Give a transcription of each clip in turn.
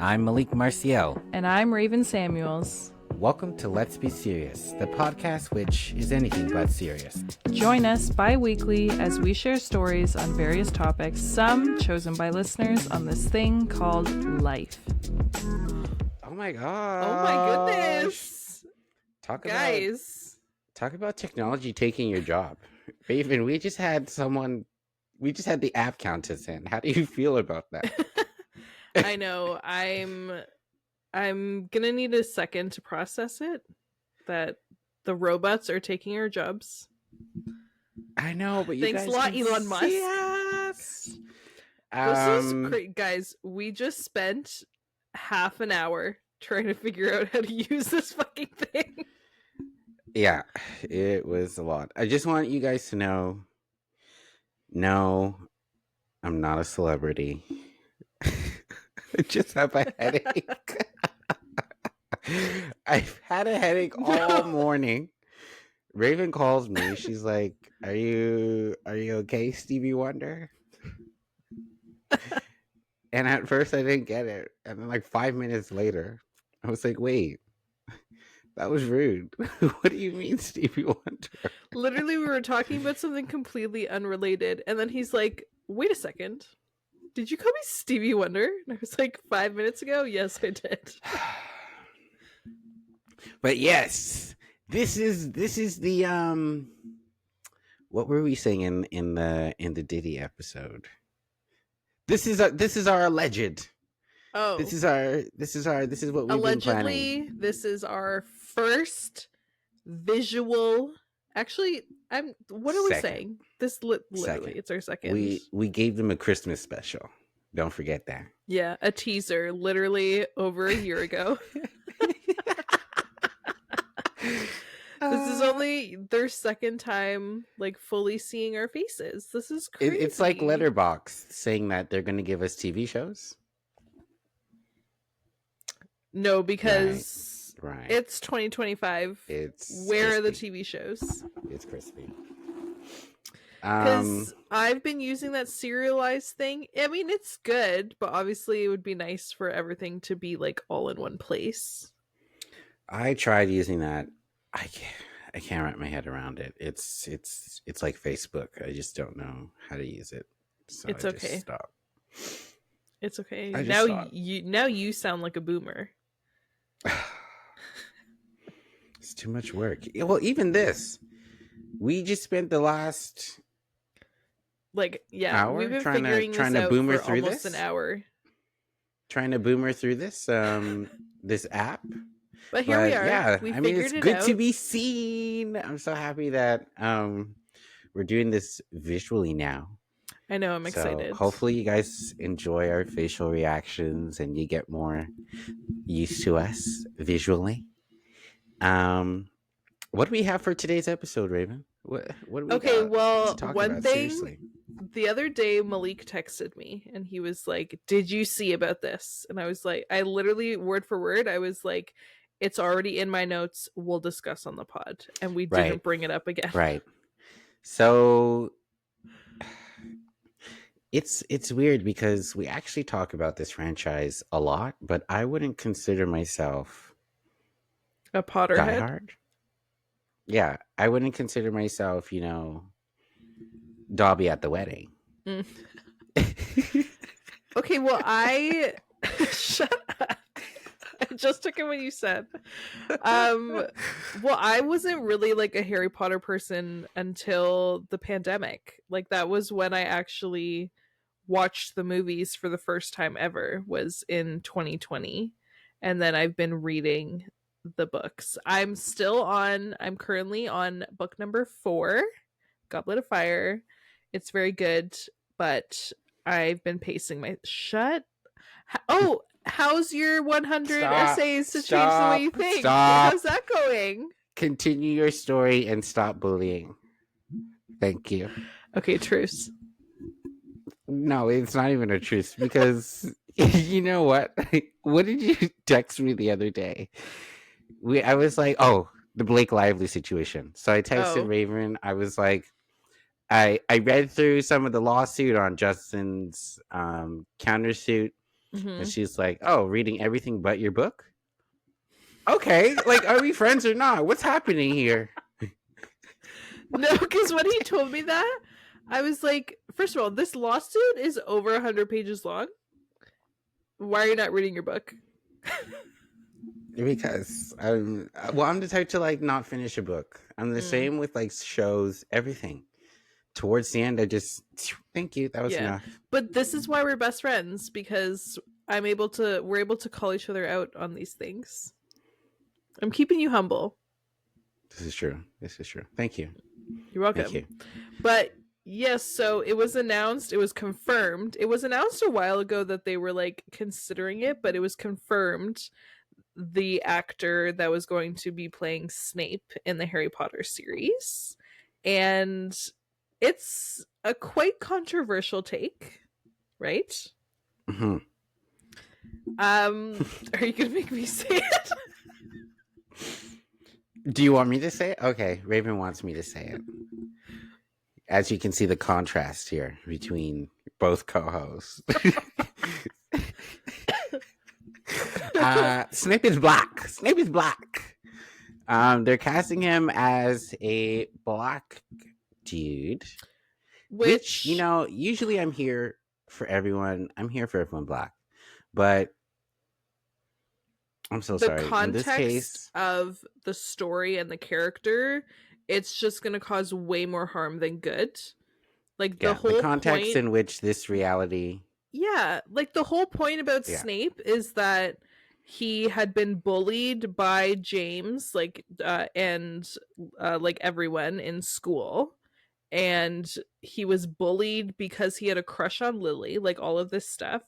I'm Malik Marciel. And I'm Raven Samuels. Welcome to Let's Be Serious, the podcast which is anything but serious. Join us bi-weekly as we share stories on various topics, some chosen by listeners on this thing called life. Oh my god. Oh my goodness. Talk about technology taking your job. Raven, we just had the app count us in. How do you feel about that? I know. I'm gonna need a second to process it, that the robots are taking our jobs. I know, but you Thanks guys a lot, can Elon Musk. see us. This is great, guys. We just spent half an hour trying to figure out how to use this fucking thing. Yeah, it was a lot. I just want you guys to know, no, I'm not a celebrity. I just have a headache. I've had a headache all morning. Raven calls me. She's like, Are you okay, Stevie Wonder? And at first I didn't get it. And then like 5 minutes later, I was like, wait, that was rude. What do you mean, Stevie Wonder? Literally, we were talking about something completely unrelated, and then he's like, wait a second. Did you call me Stevie Wonder? And I was like, 5 minutes ago? Yes, I did. But yes, this is the what were we saying in the Diddy episode? This is our alleged. Oh, this is what we've been planning. Allegedly, this is our first visual. Actually, what are we saying? This literally, Second. it's our second. We gave them a Christmas special. Don't forget that. Yeah, a teaser, literally over a year ago. This is only their second time like fully seeing our faces. This is crazy. It's like Letterboxd saying that they're going to give us TV shows. No, because right. It's 2025. Where are the TV shows? It's crispy. Because I've been using that serialized thing. I mean, it's good, but obviously it would be nice for everything to be like all in one place. I tried using that. I can't wrap my head around it. It's like Facebook. I just don't know how to use it. So it's I okay. Just stop. It's okay. Now you sound like a boomer. It's too much work. Well, even this, we just spent the last hour we've been trying to boomer through this. An hour. Trying to boomer through this this app. But here we are. Yeah, it's good out. to be seen. I'm so happy that we're doing this visually now. I know, I'm excited. Hopefully you guys enjoy our facial reactions and you get more used to us visually. What do we have for today's episode, Raven? What do we got well, to talk one about, thing seriously? The other day Malik texted me and he was like, "Did you see about this?" And I was like, I literally word for word, I was like, "It's already in my notes. We'll discuss on the pod." And we didn't bring it up again. Right. So it's weird because we actually talk about this franchise a lot, but I wouldn't consider myself a Potterhead. Diehard. Yeah, I wouldn't consider myself, Dobby at the wedding. Mm. Okay, well, shut up. I just took it what you said. Well, I wasn't really like a Harry Potter person until the pandemic. Like that was when I actually watched the movies for the first time ever, was in 2020. And then I've been reading the books. I'm currently on book number 4, Goblet of Fire. It's very good, but I've been pacing my how's your 100 essays to change the way you think? How's that going? Continue your story and stop bullying. Thank you. Okay, truce. No, it's not even a truce because you know what? What did you text me the other day? I was like, oh, the Blake Lively situation. So I texted Raven. I was like, I read through some of the lawsuit on Justin's countersuit, And Hmm. she's like, "Oh, reading everything but your book? Okay, like, are we friends or not? What's happening here?" No, because when he told me that, I was like, first of all, this lawsuit is over 100 pages long. Why are you not reading your book? Because I'm the type to like not finish a book. I'm the Mm, same with like shows, everything. Towards the end, I just thank you. That was yeah. enough. But this is why we're best friends, because we're able to call each other out on these things. I'm keeping you humble. This is true. This is true. Thank you. You're Thank welcome. you. But yes, so it was announced, it was confirmed. It was announced a while ago that they were like considering it, but it was confirmed the actor that was going to be playing Snape in the Harry Potter series. And it's a quite controversial take, right? Hmm. Are you gonna make me say it? Do you want me to say it? Okay, Raven wants me to say it. As you can see, the contrast here between both co-hosts. Snape is black. Snape is black. They're casting him as a black dude, which Which usually I'm here for everyone. I'm here for everyone black, but I'm so the sorry. In this context case, of the story and the character, it's just gonna cause way more harm than good. Like the yeah, the whole context point, in which this reality, yeah, like the whole point about yeah, Snape is that he had been bullied by James, like, and like everyone in school, and he was bullied because he had a crush on Lily, like all of this stuff.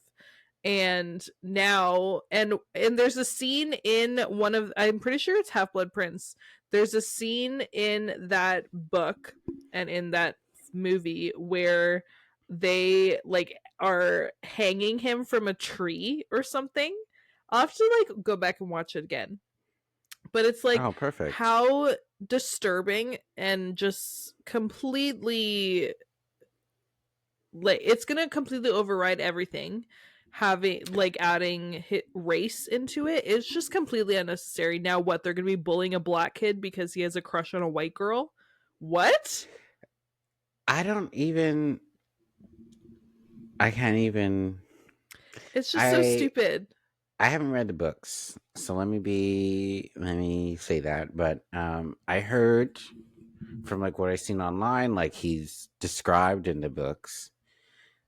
And now, and there's a scene in one of, I'm pretty sure it's Half Blood Prince. There's a scene in that book and in that movie where they like are hanging him from a tree or something. I'll have to like go back and watch it again. But it's like oh, perfect. how disturbing and just completely, like, it's gonna completely override everything. Having like adding race into it is just completely unnecessary. Now what, they're gonna be bullying a black kid because he has a crush on a white girl? What? I don't even. I can't even. It's just so I stupid. I haven't read the books, so let me say that. But I heard from like what I've seen online, like he's described in the books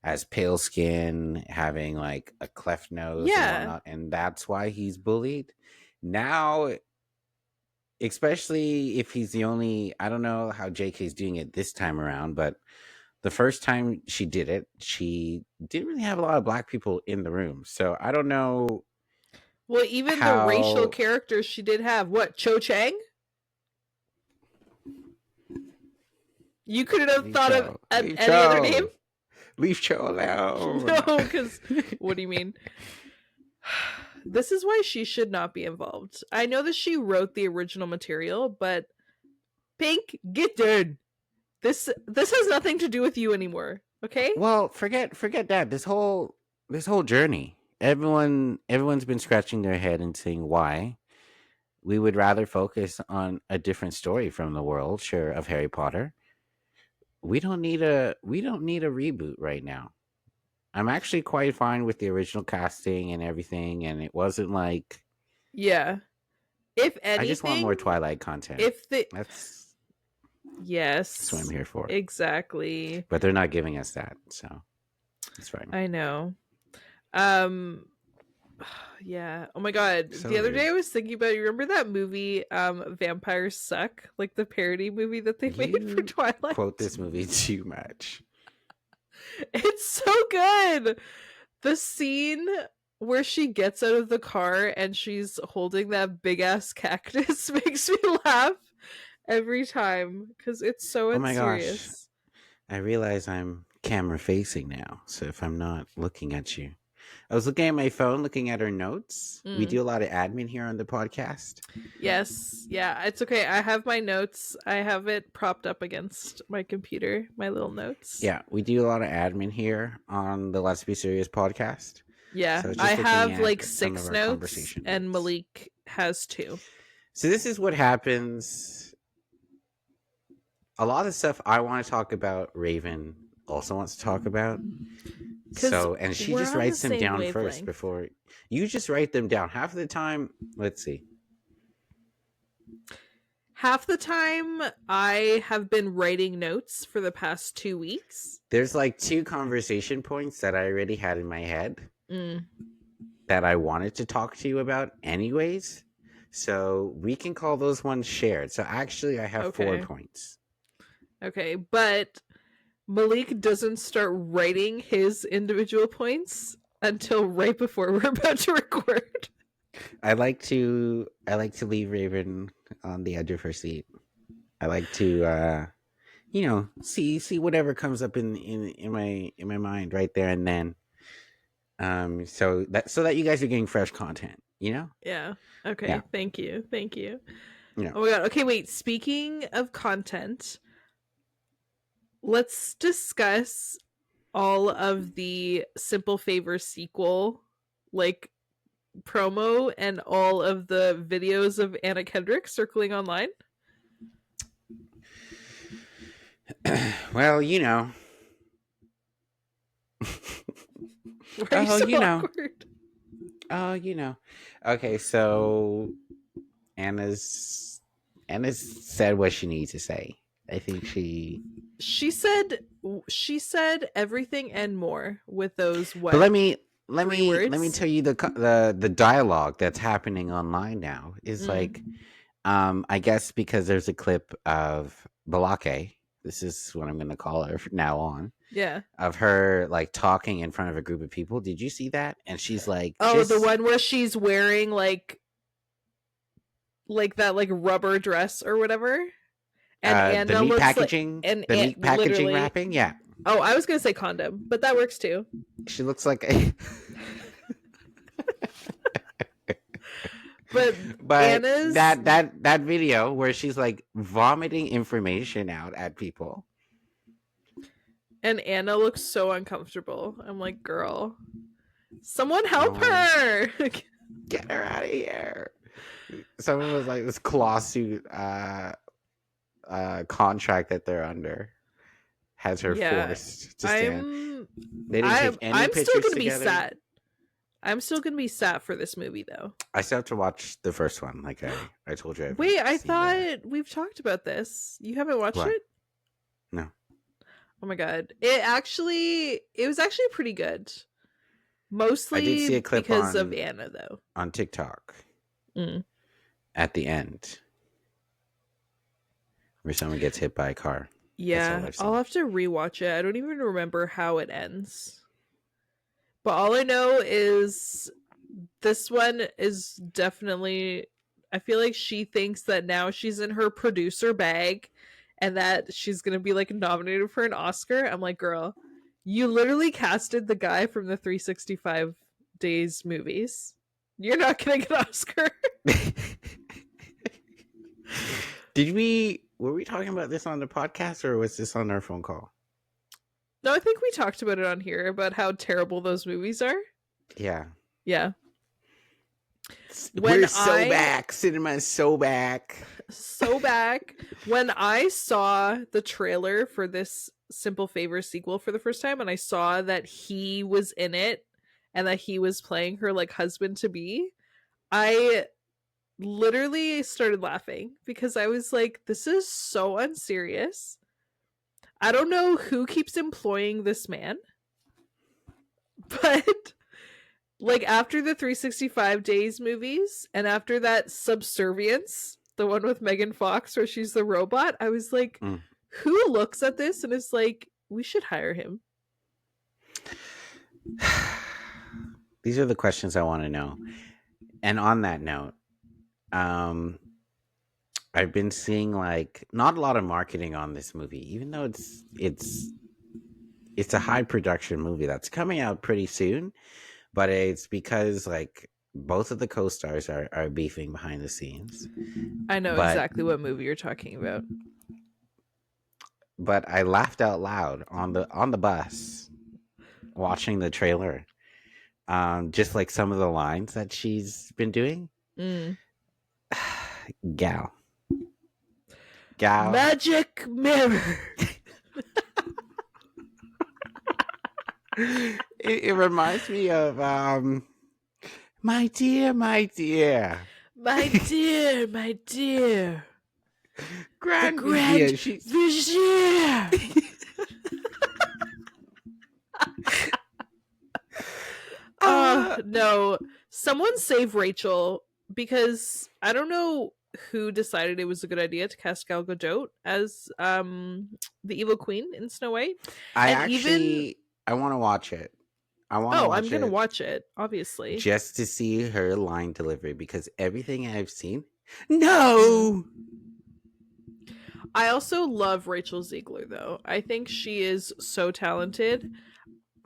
as pale skin, having like a cleft nose and Yeah. whatnot, and that's why he's bullied. Now, especially if he's the only, I don't know how JK's doing it this time around, but the first time she did it, she didn't really have a lot of black people in the room. So I don't know Well, even the racial how. characters she did have, what, Cho Chang? You couldn't have Leave thought of Cho. Leave any other name? Cho. Leave Cho alone. No, because what do you mean? This is why she should not be involved. I know that she wrote the original material, but Pink, get done. This has nothing to do with you anymore. Okay? Well, forget that. This whole journey. Everyone's been scratching their head and saying why. We would rather focus on a different story from the world, sure, of Harry Potter. We don't need a reboot right now. I'm actually quite fine with the original casting and everything, and it wasn't like Yeah. If I just want more anything, Twilight content. if the That's that's what I'm yes, here for. exactly. But they're not giving us that, so it's fine. I know. Um yeah. Oh my god. So The other rude. day I was thinking about, you remember that movie Vampires Suck? Like the parody movie that they made for You quote Twilight? this movie too much. It's so good. The scene where she gets out of the car and she's holding that big ass cactus makes me laugh every time because it's so Oh my gosh. unserious. I realize I'm camera facing now. So if I'm not looking at you, I was looking at my phone, looking at our notes. We Mm. do a lot of admin here on the podcast. Yes, yeah, it's okay. I have my notes. I have it propped up against my computer, my little notes. Yeah, we do a lot of admin here on the Let's Be Serious podcast. Yeah, So it's I just looking have at like some of 6 our notes conversation and notes. Malik has 2. So this is what happens. A lot of stuff I want to talk about, Raven also wants to talk about. Cuz So, and she we're just on the writes them same down first wavelength. before you just write them down. Half of the time, let's see. Half the time I have been writing notes for the past 2 weeks. There's like 2 conversation points that I already had in my head Mm, that I wanted to talk to you about anyways. So we can call those ones shared. So actually, I have 4 okay. points. Okay, but Malik doesn't start writing his individual points until right before we're about to record. I like to leave Raven on the edge of her seat. I like to see whatever comes up in my mind right there and then. So that you guys are getting fresh content, Yeah. Yeah. Okay, thank you. Thank you. You know. Oh my god. Okay, wait, speaking of content, let's discuss all of the Simple Favor sequel like promo and all of the videos of Anna Kendrick circling online. Well, Why are you oh, so awkward? oh, Okay, so Anna's Anna's said what she needs to say. I think she. She said she said everything and more with those But what let me 3 let me words? tell you the dialogue that's happening online now is like, Mm, I guess because there's a clip of Balake. This is what I'm going to call her from now on. yeah. Of her like talking in front of a group of people. Did you see that? And she's like, Oh, the one where she's wearing like that like rubber dress or whatever, and the Anna meat looks like packaging, and the meat packaging literally. wrapping. Yeah, Oh, I was gonna say condom, but that works too. she looks like a. But But Anna's that video where she's like vomiting information out at people. and Anna looks so uncomfortable. I'm like, girl, someone help Oh, her. get her out of here. Someone was like this lawsuit contract that they're under has her Yeah, forced to stand. I'm They didn't take any I'm still pictures gonna be together. sad. I'm still gonna be sad for this movie though. I still have to watch the first one. Like I told you, I haven't Wait, I seen the thought we've talked about this. You haven't watched what? it? No, Oh my god. It was actually pretty good. I did see a Mostly clip because of Anna though. on TikTok Mm. at the end where someone gets hit by a car. That's all Yeah, I've I'll seen. have to rewatch it. I don't even remember how it ends. But all I know is this one is definitely, I feel like she thinks that now she's in her producer bag and that she's going to be like nominated for an Oscar. I'm like, girl, you literally casted the guy from the 365 Days movies. You're not going to get an Oscar. Were we talking about this on the podcast or was this on our phone call? No, I think we talked about it on here about how terrible those movies are. Yeah. Yeah. We're so back. Cinema is so back. So back. When I saw the trailer for this Simple Favor sequel for the first time and I saw that he was in it and that he was playing her like husband to be, I literally started laughing because I was like, this is so unserious. I don't know who keeps employing this man, but like after the 365 Days movies and after that Subservience, the one with Megan Fox where she's the robot, I was like, Mm. who looks at this and is like, we should hire him? These are the questions I want to know. And on that note, I've been seeing like not a lot of marketing on this movie, even though it's a high production movie that's coming out pretty soon. But it's because like both of the co-stars are beefing behind the scenes. I know But exactly what movie you're talking about. I laughed out loud on the bus watching the trailer just like some of the lines that she's been doing. Mm. Gal, gal. Magic mirror. It reminds me of my dear, my dear. My dear, my dear. The Grand Grand Vizier. She's Vizier. uh No. Someone save Rachel, because I don't know who decided it was a good idea to cast Gal Gadot as the evil queen in Snow White. I And even actually I want to watch it. I want to oh, I'm watch gonna it watch it, obviously. just to see her line delivery because everything I've seen. Mm. No. I also love Rachel Ziegler, though. I think she is so talented.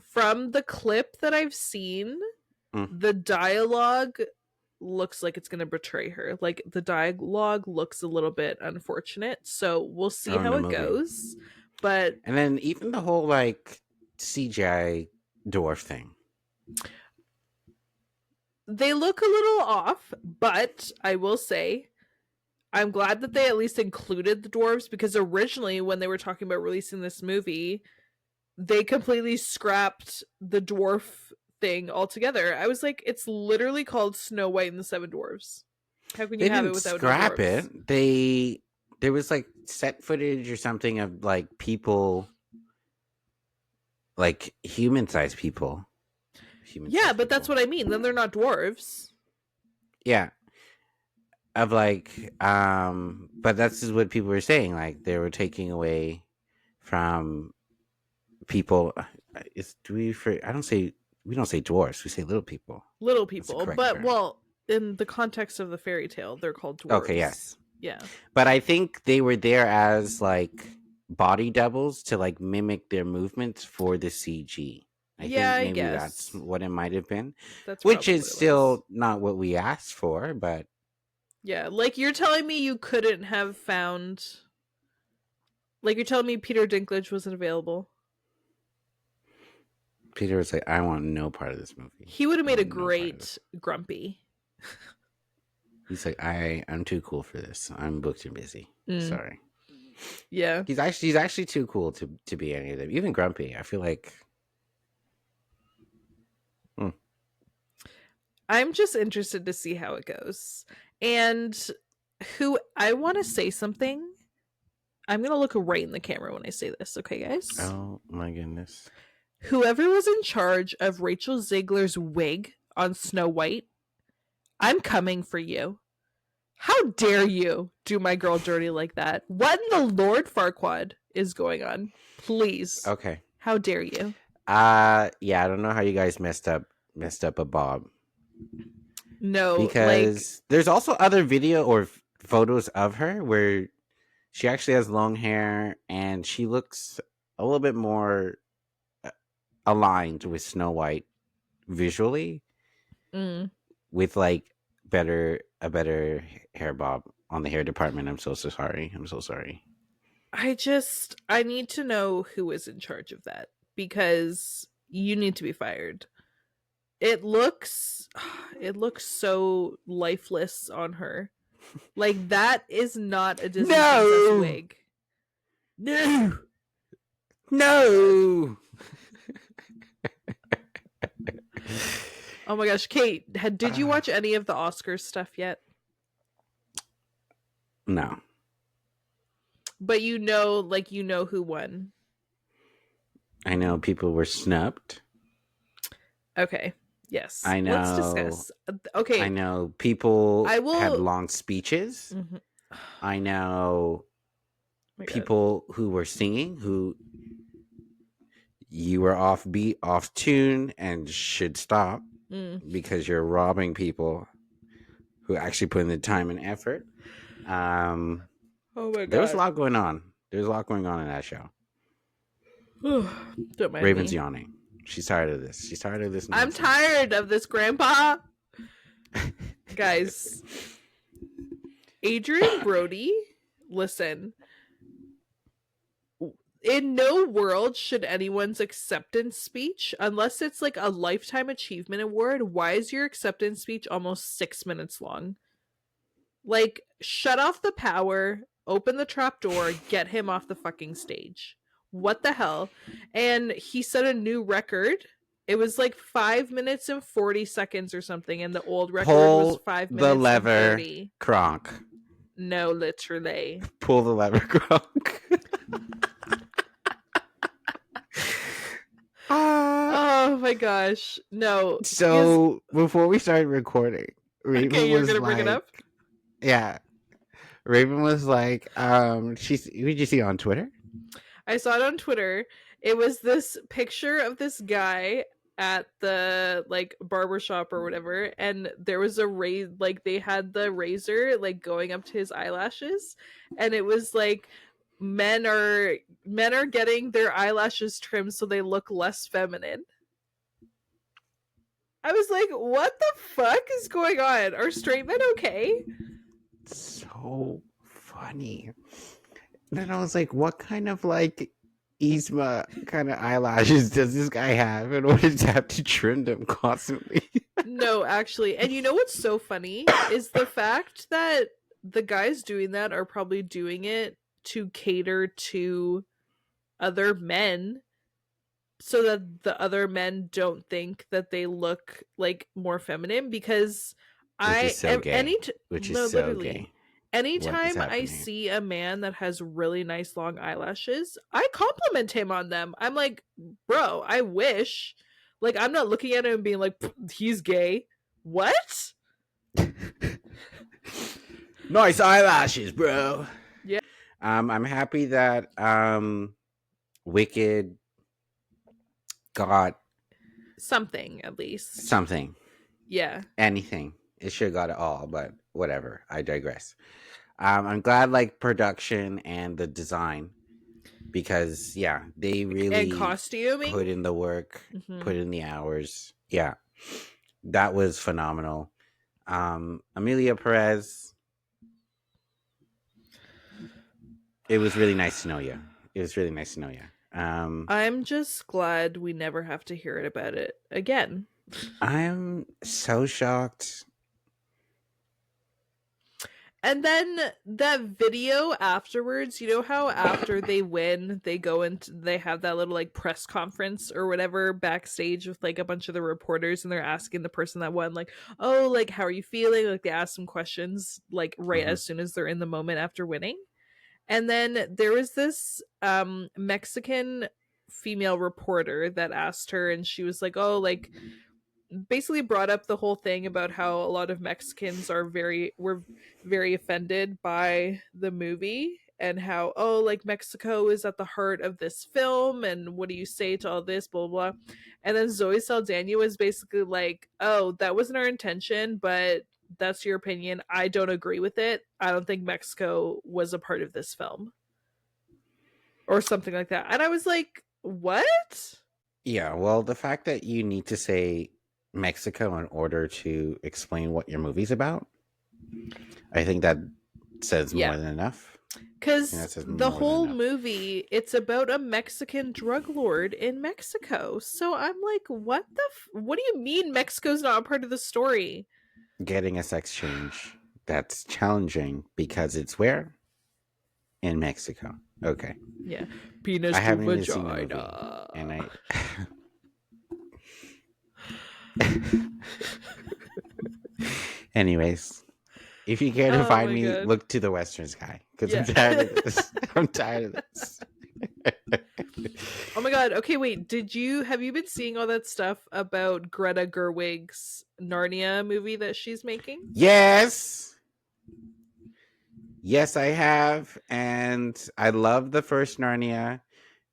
From the clip that I've seen, Mm. the dialogue looks like it's going to betray her. Like, the dialogue looks a little bit unfortunate. So we'll see Oh, in how the it movie. goes. But And then even the whole like CGI dwarf thing. they look a little off. But I will say, I'm glad that they at least included the dwarves, because originally, when they were talking about releasing this movie, they completely scrapped the dwarf thing altogether. I was like, it's literally called Snow White and the Seven Dwarfs. How can you They have it didn't without no scrap dwarves? it. There was like set footage or something of like people, like human sized people. Human Yeah, sized but that's people. what I mean. Then they're not dwarves. Yeah. Of like but that's just what people were saying. Like they were taking away from people. It's do we for I don't say we don't say dwarfs, we say little people. Little That's the people. correct But, term. well, in the context of the fairy tale, they're called Okay, dwarves. yes. Yeah. But I think they were there as like body doubles to like mimic their movements for the CG. I Yeah, think I maybe that's guess. what it might have been, That's which probably is what it was. still not what we asked for, but Yeah, like you're telling me you couldn't have found. Like you're telling me Peter Dinklage wasn't available. Peter was like, I want no part of this movie. He would have I made a want no part of great this. Grumpy. He's like, I'm too cool for this. I'm booked and busy. Mm, Sorry. yeah. He's actually too cool to be any of them. Even Grumpy. I feel like hmm. I'm just interested to see how it goes. And who I want to say something. I'm going to look right in the camera when I say this, okay, guys? Oh my goodness. Whoever was in charge of Rachel Ziegler's wig on Snow White, I'm coming for you. How dare you do my girl dirty like that? What in the Lord Farquaad is going on? Please. Okay. How dare you? Yeah, I don't know how you guys messed up a Bob. No, like, Because there's also other video or photos of her where she actually has long hair and she looks a little bit more aligned with Snow White visually mm, with like a better hair bob on the hair department. I'm so sorry. I'm so sorry. I need to know who is in charge of that, because you need to be fired. It looks it looks so lifeless on her. Like, that is not a Disney princess No, wig. no, no. Oh my gosh, Kate, did you watch any of the Oscars stuff yet? No, But like you know who won. I know people were snubbed. Okay. Yes. I Let's know. discuss. I Okay. know people I had will. long speeches. Mhm. I know Oh my god. people who were singing who you were off beat, off tune, and should stop Mm. because you're robbing people who actually put in the time and effort. Um, Oh my there was a god. lot going on. There was a lot going on in that show. Don't mind Raven's me. yawning. She's tired of this. She's tired of this I'm nonsense. tired of this, Grandpa. Guys, Adrian Brody, listen. in no world should anyone's acceptance speech, unless it's like a lifetime achievement award, why is your acceptance speech almost 6 minutes long? Like, shut off the power, open the trap door, get him off the fucking stage. What the hell? And he set a new record. It was like 5 minutes and 40 seconds or something, and the old record was Pull five the minutes and lever, 30. Kronk. No, literally. Pull the lever, Kronk. Oh my gosh. No. So before we started recording, Raven Okay, you're was gonna bring it like, up? yeah. Raven was like, who'd you see on Twitter? I saw it on Twitter. It was this picture of this guy at the like barbershop or whatever, and there was a like they had the razor like going up to his eyelashes, and it was like men are getting their eyelashes trimmed so they look less feminine. I was like, what the fuck is going on? Are straight men okay? So funny. Then I was like, what kind of like Yzma kind of eyelashes does this guy have in order to have to trim them constantly? No, actually. And you know what's so funny is the fact that the guys doing that are probably doing it to cater to other men so that the other men don't think that they look like more feminine, because Which is so gay. no, literally, What is anytime I happening? see a man that has really nice long eyelashes, I compliment him on them. I'm like, bro, I wish. Like, I'm not looking at him and being like, he's gay. What? Nice eyelashes, bro. Yeah. I'm happy that Wicked got Something, at least. something. Yeah. Anything. It should have got it all, but whatever. I digress. I'm glad like production and the design, because yeah, they really And costuming. put in the work, put in the hours. Yeah, that was phenomenal. Amelia Perez, it was really nice to know you. It was really nice to know you. I'm just glad we never have to hear it about it again. I'm so shocked. And then that video afterwards, you know how after they win, they go into they have that little like press conference or whatever backstage with like a bunch of the reporters, and they're asking the person that won like, "Oh, like how are you feeling?" Like they ask some questions like right as soon as they're in the moment after winning. And then there was this Mexican female reporter that asked her, and she was like, "Oh, like basically brought up the whole thing about how a lot of Mexicans were very offended by the movie, and how, oh, like Mexico is at the heart of this film, and what do you say to all this, blah blah." And then Zoe Saldana was basically like, "Oh, that wasn't our intention, but that's your opinion. I don't agree with it. I don't think Mexico was a part of this film." Or something like that. And I was like, "What?" Yeah, well, the fact that you need to say Mexico in order to explain what your movie's about, I think that says more than enough. Because the whole movie, it's about a Mexican drug lord in Mexico. So I'm like, what what do you mean Mexico's not a part of the story? Getting a sex change, that's challenging because it's where? In Mexico. Okay. Yeah. Penis I to haven't even vagina. seen the movie, and anyways, if you care to find me, God. look to the Western Sky, because I'm tired of this. I'm tired of this. Oh my god. Okay, wait. Have you been seeing all that stuff about Greta Gerwig's Narnia movie that she's making? Yes. Yes, I have. And I love the first Narnia.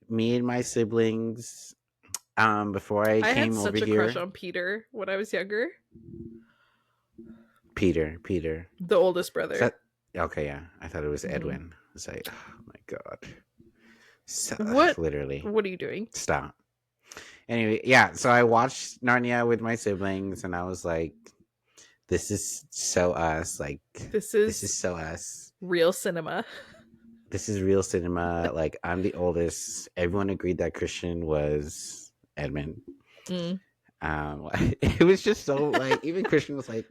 Me and my siblings, before I came had over such a here. crush on Peter when I was younger. Peter. The oldest brother. Okay, yeah. I thought it was Edwin. I was like, oh my god. So, what? Literally. What are you doing? Stop. Anyway, yeah. So I watched Narnia with my siblings, and I was like, "This is so us. Like, this is so us. Real cinema. this is real cinema. Like, I'm the oldest. Everyone agreed that Christian was Edmund. Mm. It was just so like even Christian was like,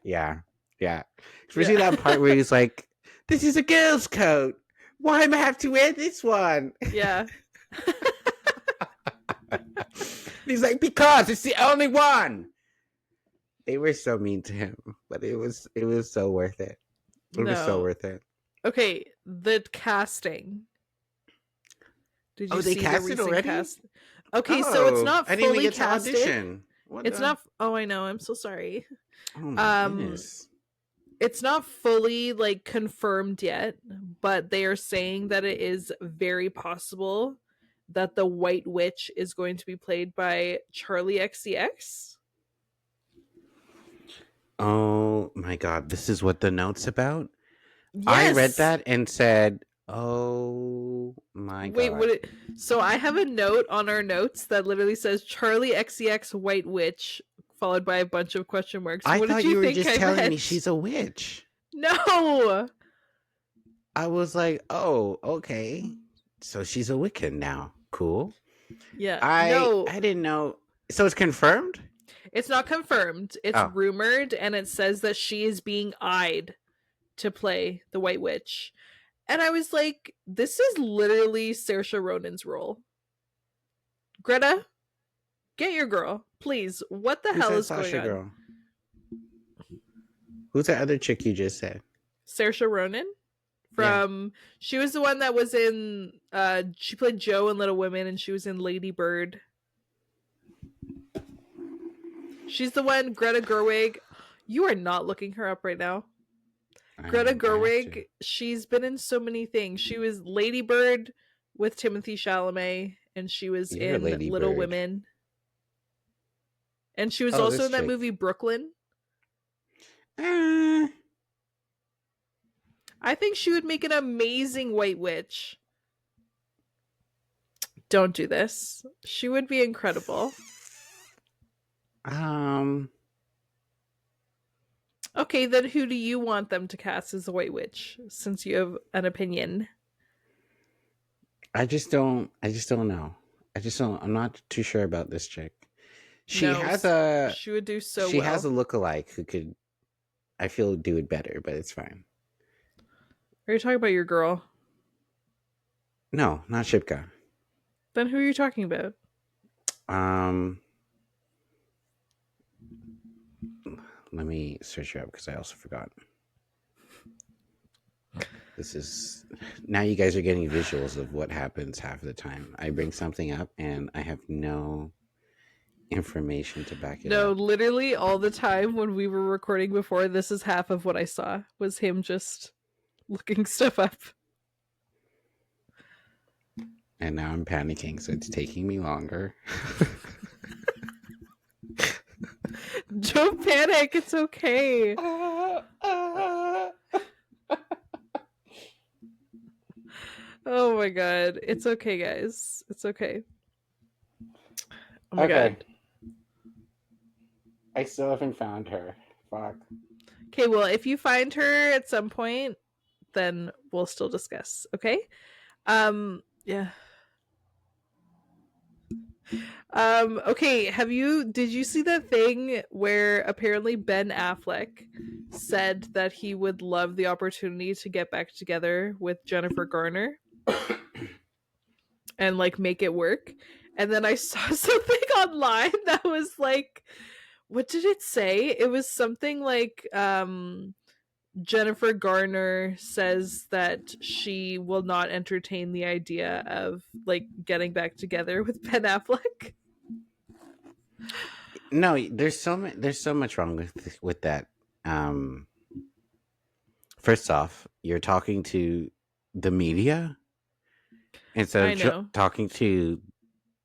yeah, yeah. Especially Yeah. that part where he's like, "This is a girl's coat. Why am I have to wear this one?" Yeah. He's like, "Because it's the only one." They were so mean to him, but it was so worth it. It was so No. worth it. Okay, the casting. Did Oh, you they see the cast it recent already? cast? Okay, so it's Oh, not I didn't even fully get to casted. audition. What It's the? not Oh, I know. I'm so sorry. Oh my Um goodness. it's not fully like confirmed yet, but they are saying that it is very possible that the White Witch is going to be played by Charlie XCX. Oh my god, this is what the note's about? I read Yes. that and said, "Oh my Wait, god." so I have a note on our notes that literally says Charlie XCX White Witch followed by a bunch of question marks. I What did thought you you were think just I telling me meant? she's a witch. No. I was like, "Oh, okay. So she's a Wiccan now. Cool." Yeah. I No. I didn't know. So it's confirmed? It's not confirmed. It's Oh. rumored and it says that she is being eyed to play the White Witch. And I was like, this is literally Saoirse Ronan's role. Greta, get your girl, please. What the Who's hell that is going Sasha on? girl? Who's that other chick you just said? Saoirse Ronan Yeah. from she was the one that was in she played Jo in Little Women and she was in Lady Bird. She's the one Greta Gerwig. You are not looking her up right now. Greta I have to. Gerwig, she's been in so many things. She was Lady Bird with Timothy Chalamet and she was You're a in lady Little bird. Women. And she was Oh, also this in that chick. movie Brooklyn. Uh, I think she would make an amazing White Witch. Don't do this. She would be incredible. um, Okay, then who do you want them to cast as the White Witch? Since you have an opinion. I just don't know. I'm not too sure about this chick. She No, has a she would do so she has well. a lookalike who could, I feel, do it better, but it's fine. Are you talking about your girl? No, not Shipka. Then who are you talking about? Um, let me search her up because I also forgot. This is now you guys are getting visuals of what happens half of the time. I bring something up and I have no information to back it No, up. literally all the time when we were recording before, this is half of what I saw was him just looking stuff up. And now I'm panicking, so it's taking me longer. Don't panic, it's okay. Oh my god. It's okay, guys. It's okay. Oh my Okay. god. I still haven't found her. Fuck. Okay, well, if you find her at some point, then we'll still discuss, okay? Yeah. Okay, did you see that thing where apparently Ben Affleck said that he would love the opportunity to get back together with Jennifer Garner and like make it work? And then I saw something online that was like, what did it say? It was something like Jennifer Garner says that she will not entertain the idea of like getting back together with Ben Affleck. No, there's so much wrong with that. Um, First off, you're talking to the media instead of I know. talking to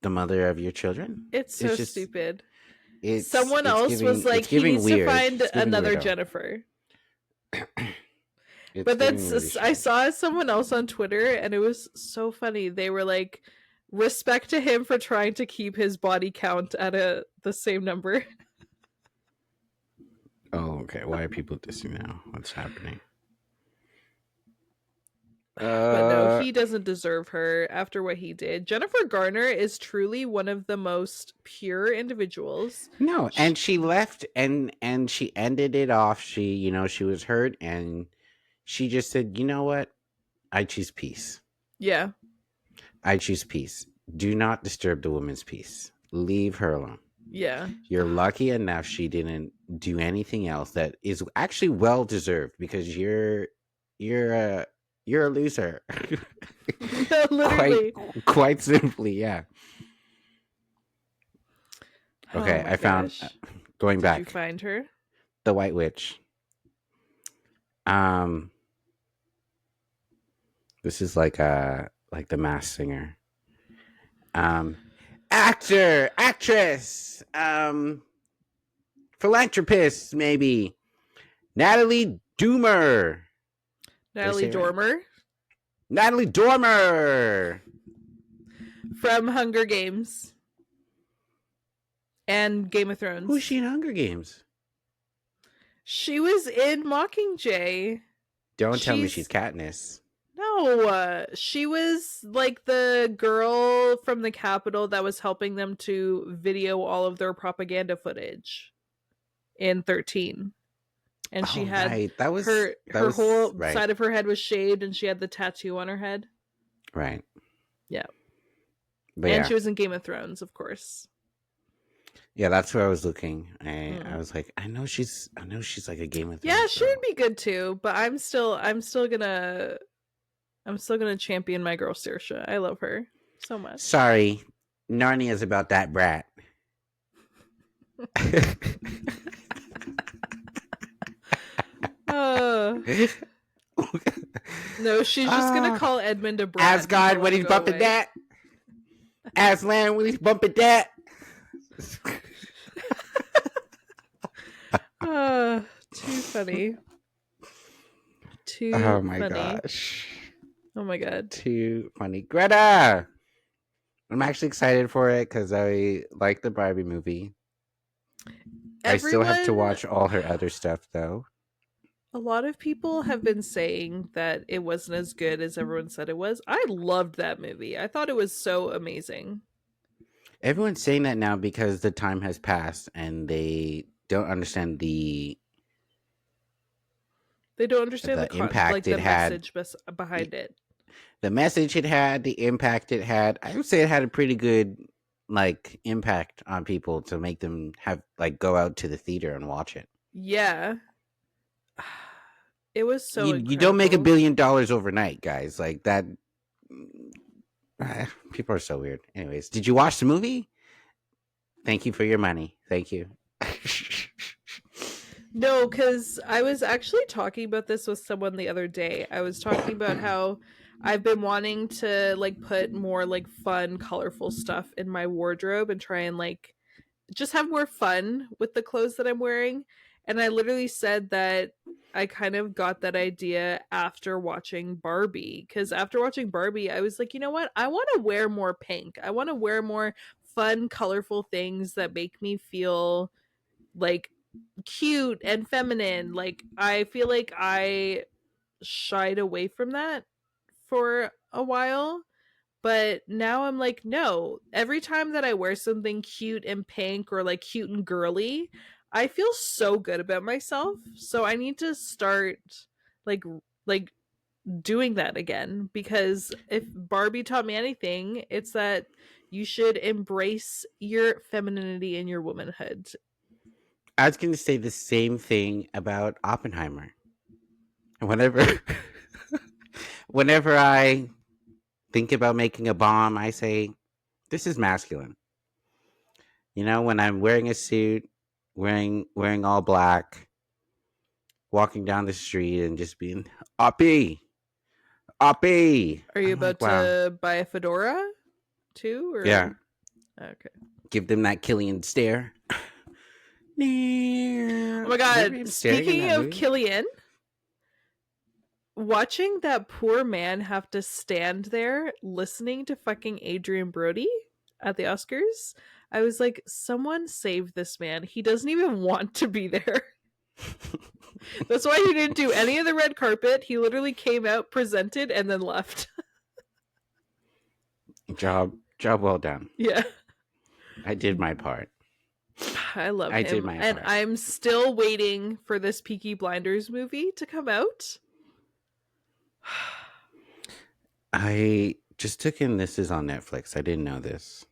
the mother of your children. It's It's so just stupid. it's Someone it's else was giving like, it's he giving needs to weird. find It's giving another weirdo. Jennifer. It's But giving really I strange. saw someone else on Twitter and it was so funny. They were like, respect to him for trying to keep his body count at the same number. Oh, okay. Why are people dissing now? What's happening? But no, Uh, he doesn't deserve her after what he did. Jennifer Garner is truly one of the most pure individuals. no, Sh and she left, and she ended it off. She was hurt, and she just said, "You know what? I choose peace. yeah, I choose peace. Do not disturb the woman's peace. Leave her alone." yeah. You're lucky enough she didn't do anything else that is actually well deserved, because you're a you're a loser. No, quite literally. quite simply, yeah. Oh Okay, my I found gosh. going Did you back, find her? the White Witch. Um, this is like the Masked Singer. Um, actor, actress, philanthropist, maybe Natalie Doomer. Did I Natalie say it right? Dormer Natalie Dormer. from Hunger Games and Game of Who is she Thrones. in Hunger Games? She was in Mockingjay. Don't tell me she's She's Katniss. no, she was like the girl from the Capitol that was helping them to video all of their propaganda footage in 13. And she Oh had right, that was that her was whole right, side of her head was shaved and she had the tattoo on her head. right. Yeah. But And yeah, she was in Game of Thrones, of course. yeah, that's where I was looking. I Mm. was like, I know she's like a Game of Yeah, Thrones she would girl. be good too, but I'm still gonna champion my girl Saoirse. I love her so much. Sorry, Narnia's about that brat. Uh no, she's just gonna Ah, call Edmund a brat and Asgard tell when him to he's go bumping away. that. Aslan when he's bumping that. Too funny. Oh Too my funny. gosh. Oh my god. Too funny. Greta! I'm actually excited for it because I like the Barbie movie. I still have to Everyone watch all her other stuff though. A lot of people have been saying that it wasn't as good as everyone said it was. I loved that movie. I thought it was so amazing. Everyone's saying that now because the time has passed and they don't understand They don't understand the impact like the it had, message behind it. the message it had, the impact it had. I would say it had a pretty good like impact on people to make them have like go out to the theater and watch it. Yeah. It was so You don't make incredible. $1 billion overnight, guys. Like that. People are so weird. Anyways, did you watch the movie? Thank you for your money. Thank you. No, because I was actually talking about this with someone the other day. I was talking about how I've been wanting to like put more like fun, colorful stuff in my wardrobe and try and like just have more fun with the clothes that I'm wearing. And I literally said that I kind of got that idea after watching Barbie. Because after watching Barbie, I was like, you know what? I want to wear more pink. I want to wear more fun, colorful things that make me feel like cute and feminine. Like, I feel like I shied away from that for a while, but now I'm like, no, every time that I wear something cute and pink or like cute and girly, I feel so good about myself. So I need to start like like doing that again, because if Barbie taught me anything, it's that you should embrace your femininity and your womanhood. I was going to say the same thing about Oppenheimer. Whenever, whenever I think about making a bomb, I say, "This is masculine." When I'm wearing a suit, wearing all black, walking down the street, and just being Oppie, Oppie. Are you I'm about like, wow, to buy a fedora too, yeah. or okay? Give them that Killian stare. Oh my Remember god, him staring in speaking that of movie? Killian, watching that poor man have to stand there listening to fucking Adrian Brody at the Oscars, I was like, someone save this man. He doesn't even want to be there. That's why he didn't do any of the red carpet. He literally came out, presented, and then left. Job well done. Yeah. I did my part. I love I did him. my And part. I'm still waiting for this Peaky Blinders movie to come out. I just took in This Is on Netflix. I didn't know this.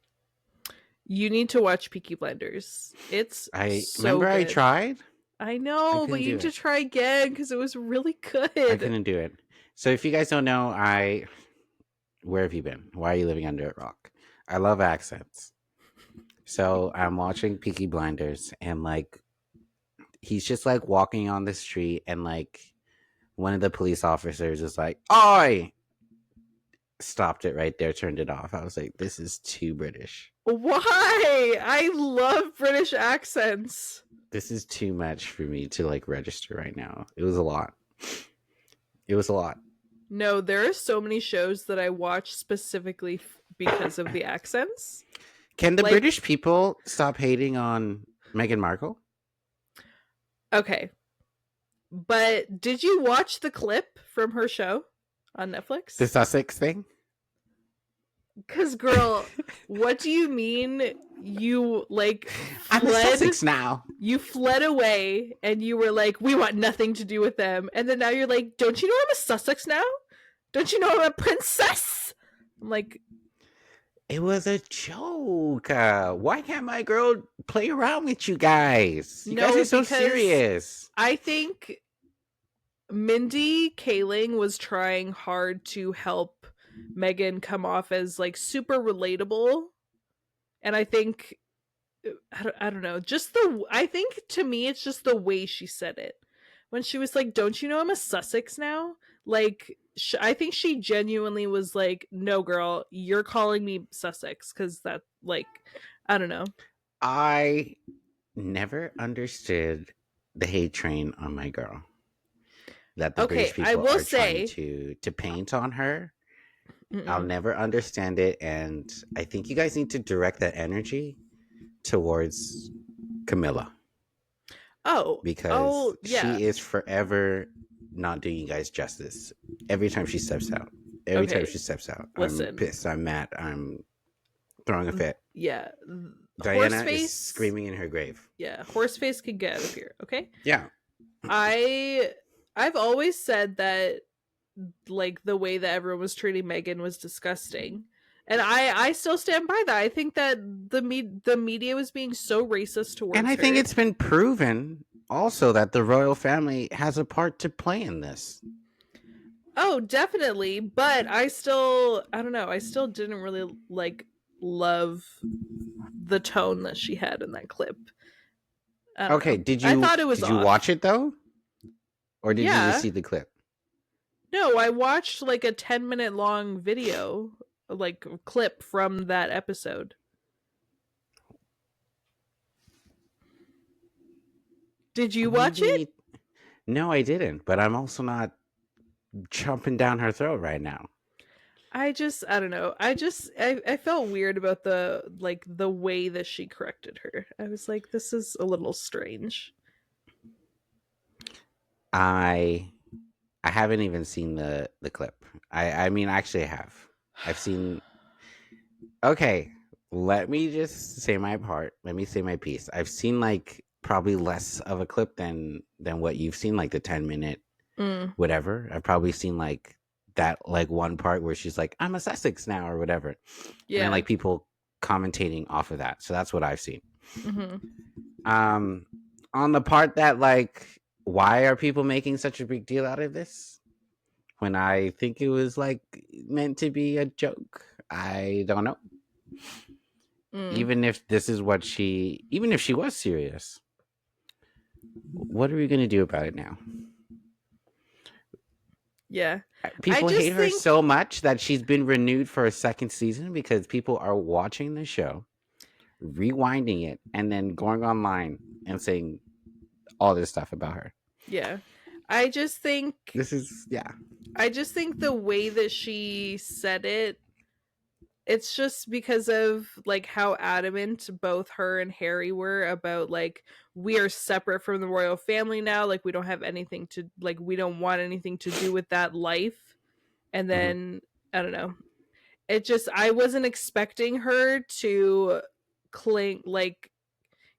You need to watch Peaky Blinders. It's I so remember I good. tried. I I know, but couldn't you do need to it. try again because it was really I good. couldn't do it. So if you guys don't know, where have you been? Why are you living under a rock? I love accents. So I'm watching Peaky Blinders, and like he's just like walking on the street, and like one of the police officers is like, "Oi!" Stopped it right there, turned it off. I was like, "This is too British. Why? I love British accents. This is too much for me to like register right now." It was a lot. It was a lot. No, there are so many shows that I watch specifically because of the accents. Can the Like, British people stop hating on Meghan Markle? okay, but did you watch the clip from her show on Netflix? The Sussex thing? Because, girl, what do you mean you like I'm a fled? Sussex now. You fled away and you were like, we want nothing to do with them. And then now you're like, don't you know I'm a Sussex now? Don't you know I'm a princess? I'm like, It was a joke. Why can't my girl play around with you guys? You guys no, are so because serious. I think Mindy Kaling was trying hard to help Megan come off as like super relatable. And I think I don't know, just I think to me it's just the way she said it. When she was like, "Don't you know I'm a Sussex now?" Like I think she genuinely was like, "No, girl, you're calling me Sussex cuz that like I don't know." I never understood the hate train on my girl that the Okay, British I people will are trying say, to paint on her. I'll mm-mm. never understand it, and I think you guys need to direct that energy towards Camilla because Oh, yeah. she is forever not doing you guys justice. Every time she steps out, every time Okay, she steps out, I'm listen. pissed. I'm mad. I'm throwing a fit. Yeah. Diana is Horseface, screaming in her grave. yeah, Horseface can get out of here, okay? Yeah. I I've always said that like the way that everyone was treating Megan was disgusting. And I still stand by that. I think that the media was being so racist And towards I think her. it's been proven also that the royal family has a part to play in this. Oh, definitely, but I don't know, I still didn't really like love the tone that she had in that clip. I don't Okay, know. I thought it was did you watch off. it though? Or did you just Yeah. see the clip? No, I watched like a 10-minute long video, like clip from that episode. Did you watch it? Maybe no, I didn't, but I'm also not chomping down her throat right now. I don't know. I felt weird about the way that she corrected her. I was like, this is a little strange. I I haven't even seen the clip. I mean actually I have. I've seen Okay, let me just say my part. Let me say my piece. I've seen like probably less of a clip than what you've seen, like the 10-minute Mm, whatever. I've probably seen like that like one part where she's like, I'm a Sussex now or whatever. And then yeah. like people commentating off of that. So that's what I've seen. Hmm. Um on the part that like why are people making such a big deal out of this? When I think it was like meant to be a joke. I don't know. Mm, Even if this is what even if she was serious, what are we going to do about it now? yeah. I People hate just her think so much that she's been renewed for a second season because people are watching the show, rewinding it, and then going online and saying all this stuff about her. yeah. I just think This is, yeah. I just think the way that she said it it's just because of like how adamant both her and Harry were about like we are separate from the royal family now, like we don't have anything to like we don't want anything to do with that life. And Hmm. then I don't know. It just I wasn't expecting her to cling like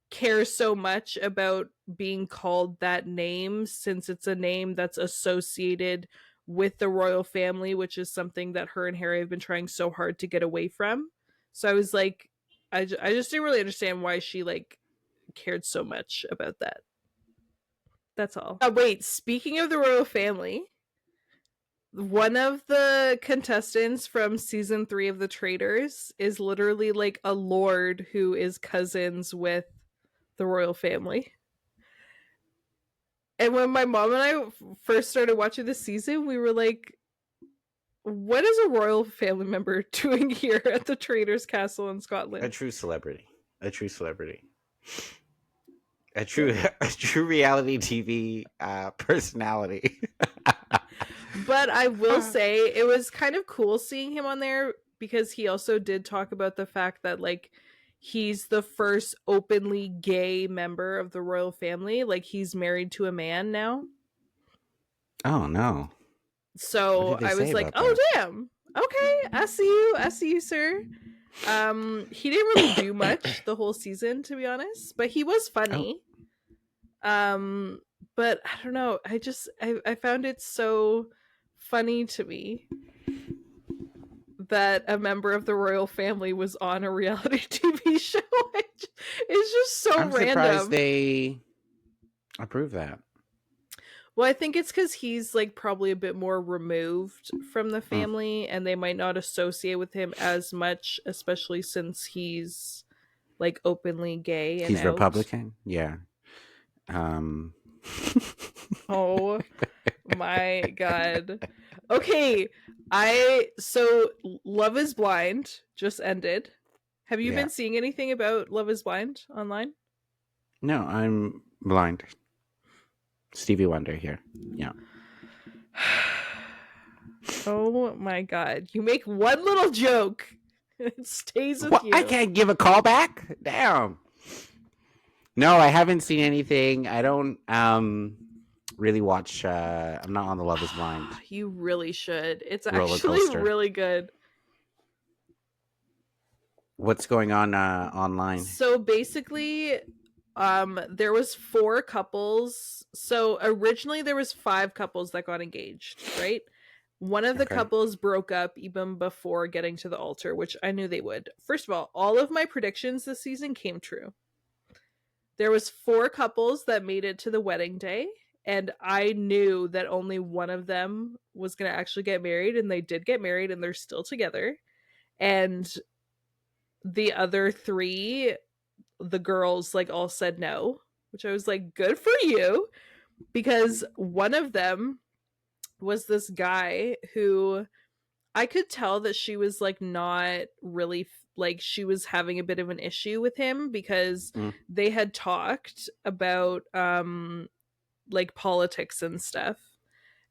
care so much about being called that name since it's a name that's associated with the royal family, which is something that her and Harry have been trying so hard to get away from. So I was like, I just didn't really understand why she like cared so much about that. That's all. Wait, speaking of the royal family, one of the contestants from season 3 of The Traitors is literally like a lord who is cousins with the royal family. And when my mom and I first started watching this season, we were like, what is a royal family member doing here at the Traitors Castle in A Scotland? true celebrity. A true celebrity. A Yeah. true a true reality TV personality. But I will say it was kind of cool seeing him on there because he also did talk about the fact that like he's the first openly gay member of the royal family. Like he's married to a man now. Oh no. What So did they I say was like, about "Oh that? damn. Okay, I see you, sir." He didn't really do much the whole season to be honest, but he was Oh, funny. Um but I don't know, I found it so funny to me that a member of the royal family was on a reality TV show. It's just so I'm surprised random. they approve that. Well, I think it's because he's like probably a bit more removed from the Mm. family and they might not associate with him as much, especially since he's like openly gay and He's out. Republican. Yeah. Um. Oh my god. Okay, I so Love is Blind just ended. Have you Yeah. been seeing anything about Love is Blind online? No, I'm blind. Stevie Wonder here. Yeah. Oh my god. You make one little joke. It stays with What? I you. can't give a call back. Damn. No, I haven't seen anything. I don't really watch. I'm not on the Love Is Blind You really should. It's roller actually coaster. really good. What's going on online? So basically, there was 4 couples. So originally there was 5 couples that got engaged, right? One of the Okay. couples broke up even before getting to the altar, which I knew they would. First of all of my predictions this season came true. There was 4 couples that made it to the wedding day, and I knew that only one of them was going to actually get married, and they did get married and they're still together. And the other 3, the girls like all said no, which I was like, good for you, because one of them was this guy who I could tell that she was like not really like she was having a bit of an issue with him because Mm. they had talked about like politics and stuff,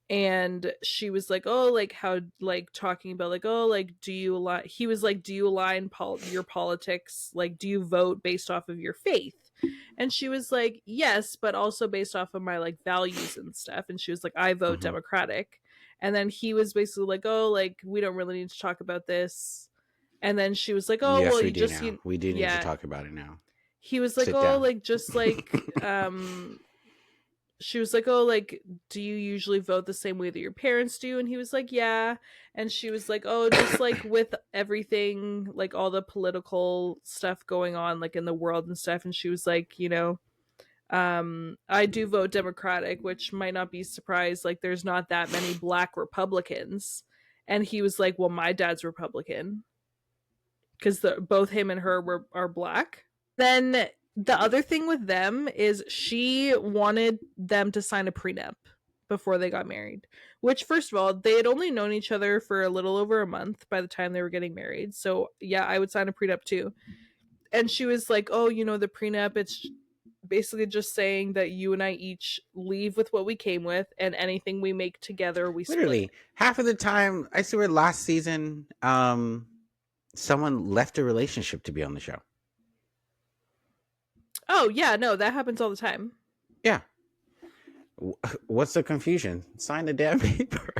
and she was like, oh, like how like talking about like, oh, like do you align, he was like, do you align your politics, like do you vote based off of your faith? And she was like, yes, but also based off of my like values and stuff. And she was like, I vote Hmm. Democratic. And then he was basically like, oh, like we don't really need to talk about this. And then she was like, oh well, Yes, we you do just now. We do need to yeah, talk about it now. he was like, Sit oh, down. like just like she was like, oh, like do you usually vote the same way that your parents do? And he was like, yeah. And she was like, oh, just like with everything, like all the political stuff going on like in the world and stuff. And she was like, I do vote Democratic, which might not be surprised, like there's not that many black Republicans. And he was like, well, my dad's Republican because both him and her are black. Then the other thing with them is she wanted them to sign a prenup before they got married, which first of all, they had only known each other for a little over a month by the time they were getting married. So yeah, I would sign a prenup too. And she was like, oh, the prenup, it's basically just saying that you and I each leave with what we came with, and anything we make together we split. Literally half of the time. I swear, last season, someone left a relationship to be on the show. Oh yeah, no, that happens all the time. Yeah. What's the confusion? Sign the damn paper.